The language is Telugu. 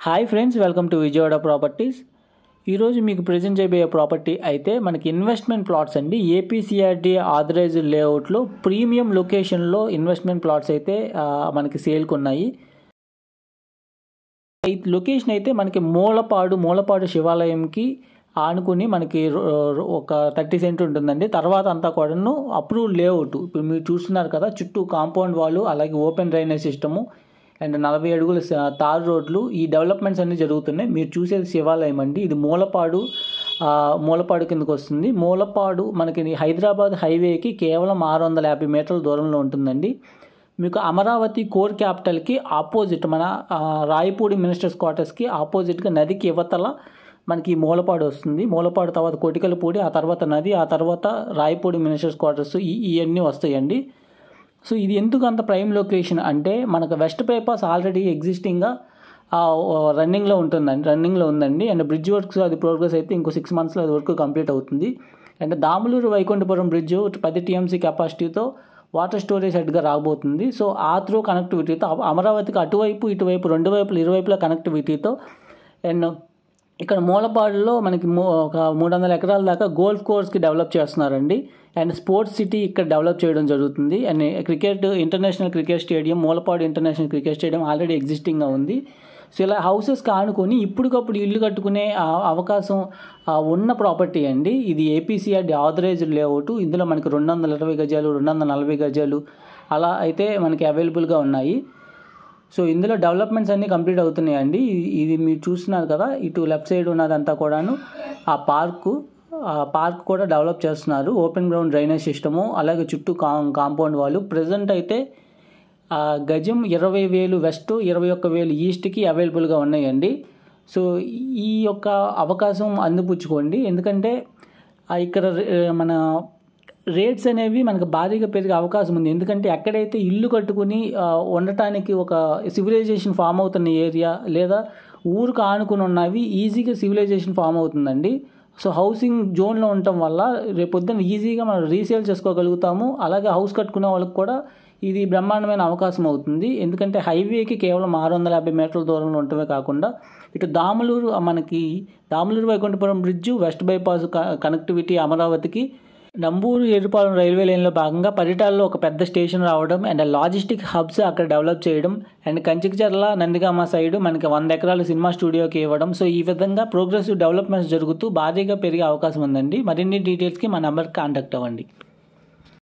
Hi friends, welcome to Vijayawada properties. ఈరోజు మీకు ప్రజెంట్ చేయబోయే ప్రాపర్టీ అయితే మనకి ఇన్వెస్ట్మెంట్ ప్లాట్స్ అండి. ఏపీసీఆర్డీ ఆథరైజ్డ్ లేఅవుట్లో ప్రీమియం లొకేషన్లో ఇన్వెస్ట్మెంట్ ప్లాట్స్ అయితే మనకి సేల్కి ఉన్నాయి. ఈ లొకేషన్ అయితే మనకి మూలపాడు శివాలయంకి ఆనుకుని మనకి ఒక 30 సెంట్ ఉంటుందండి. తర్వాత అంతా కూడాను అప్రూవ్డ్ లేఅవుట్. ఇప్పుడు మీరు చూస్తున్నారు కదా, చుట్టూ కాంపౌండ్ వాళ్ళు, అలాగే ఓపెన్ డ్రైనేజ్ సిస్టము అండ్ 40 అడుగుల తార్ రోడ్లు, ఈ డెవలప్మెంట్స్ అన్నీ జరుగుతున్నాయి. మీరు చూసేది శివాలయం అండి. ఇది మూలపాడు కిందకు వస్తుంది. మూలపాడు మనకి హైదరాబాద్ హైవేకి కేవలం 650 మీటర్ల దూరంలో ఉంటుందండి. మీకు అమరావతి కోర్ క్యాపిటల్కి ఆపోజిట్, మన రాయపూడి మినిస్టర్స్ క్వార్టర్స్కి ఆపోజిట్గా నదికి యువతల మనకి మూలపాడు వస్తుంది. మూలపాడు తర్వాత కొటికలపూడి, ఆ తర్వాత నది, ఆ తర్వాత రాయపూడి మినిస్టర్స్ క్వార్టర్స్, ఇవన్నీ వస్తాయండి. సో ఇది ఎందుకు అంత ప్రైమ్ లొకేషన్ అంటే, మనకు వెస్ట్ బైపాస్ ఆల్రెడీ ఎగ్జిస్టింగ్గా రన్నింగ్లో ఉందండి. అండ్ బ్రిడ్జ్ వర్క్స్ అది ప్రోగ్రెస్ అయితే ఇంకో 6 monthsలో అది వర్క్ కంప్లీట్ అవుతుంది. And Damuluru Vaikunthapuram bridge 10 TMC కెపాసిటీతో వాటర్ స్టోరేజ్ హెడ్గా రాబోతుంది. సో ఆ త్రూ కనెక్టివిటీతో అమరావతికి ఇటువైపు 2 వైపులు ఇరువైపుల కనెక్టివిటీతో. అండ్ ఇక్కడ మూలపాడులో మనకి ఒక 300 ఎకరాల దాకా గోల్ఫ్ కోర్స్కి డెవలప్ చేస్తున్నారండి. అండ్ స్పోర్ట్స్ సిటీ ఇక్కడ డెవలప్ చేయడం జరుగుతుంది. And international cricket stadium, Mulapadu international cricket stadium already ఎగ్జిస్టింగ్గా ఉంది. సో ఇలా హౌసెస్కి ఆనుకొని ఇప్పటికప్పుడు ఇల్లు కట్టుకునే అవకాశం ఉన్న ప్రాపర్టీ అండి. ఇది ఏపీసీఆర్డీ ఆథరైజ్డ్ లేఅవుట్. ఇందులో మనకి 220 గజాలు, 240 గజాలు అలా అయితే మనకి అవైలబుల్గా ఉన్నాయి. సో ఇందులో డెవలప్మెంట్స్ అన్నీ కంప్లీట్ అవుతున్నాయండి. ఇది మీరు చూస్తున్నారు కదా, ఇటు లెఫ్ట్ సైడ్ ఉన్నదంతా కూడాను ఆ పార్క్ కూడా డెవలప్ చేస్తున్నారు. ఓపెన్ గ్రౌండ్ డ్రైనేజ్ సిస్టము, అలాగే చుట్టూ కాంపౌండ్ వాళ్ళు. ప్రజెంట్ అయితే గజం 20,000 వెస్ట్, 21,000 ఈస్ట్కి అవైలబుల్గా ఉన్నాయండి. సో ఈ యొక్క అవకాశం అందిపుచ్చుకోండి. ఎందుకంటే ఇక్కడ మన రేట్స్ అనేవి మనకు భారీగా పెరిగే అవకాశం ఉంది. ఎందుకంటే ఎక్కడైతే ఇల్లు కట్టుకుని ఉండటానికి ఒక సివిలైజేషన్ ఫామ్ అవుతున్న ఏరియా, లేదా ఊరికి ఆనుకుని ఉన్నవి ఈజీగా సివిలైజేషన్ ఫామ్ అవుతుందండి. సో హౌసింగ్ జోన్లో ఉండటం వల్ల రేపొద్దున ఈజీగా మనం రీసేల్ చేసుకోగలుగుతాము. అలాగే హౌస్ కట్టుకునే వాళ్ళకి కూడా ఇది బ్రహ్మాండమైన అవకాశం అవుతుంది. ఎందుకంటే హైవేకి కేవలం 650 మీటర్ల దూరంలో ఉండటమే కాకుండా ఇటు Damuluru Vaikunthapuram bridge, west bypass connectivity అమరావతికి, నంబూరు ఎర్రుపాలెం రైల్వే లైన్లో భాగంగా పరిటాల్లో ఒక పెద్ద స్టేషన్ రావడం, అండ్ లాజిస్టిక్ హబ్స్ అక్కడ డెవలప్ చేయడం, అండ్ కంచికచర్ల నందిగామ సైడ్ మనకి 100 ఎకరాలు సినిమా స్టూడియోకి ఇవ్వడం. సో ఈ విధంగా ప్రోగ్రెసివ్ డెవలప్మెంట్స్ జరుగుతూ భారీగా పెరిగే అవకాశం ఉందండి. మరిన్ని డీటెయిల్స్కి మా నెంబర్కి కాంటాక్ట్ అవ్వండి.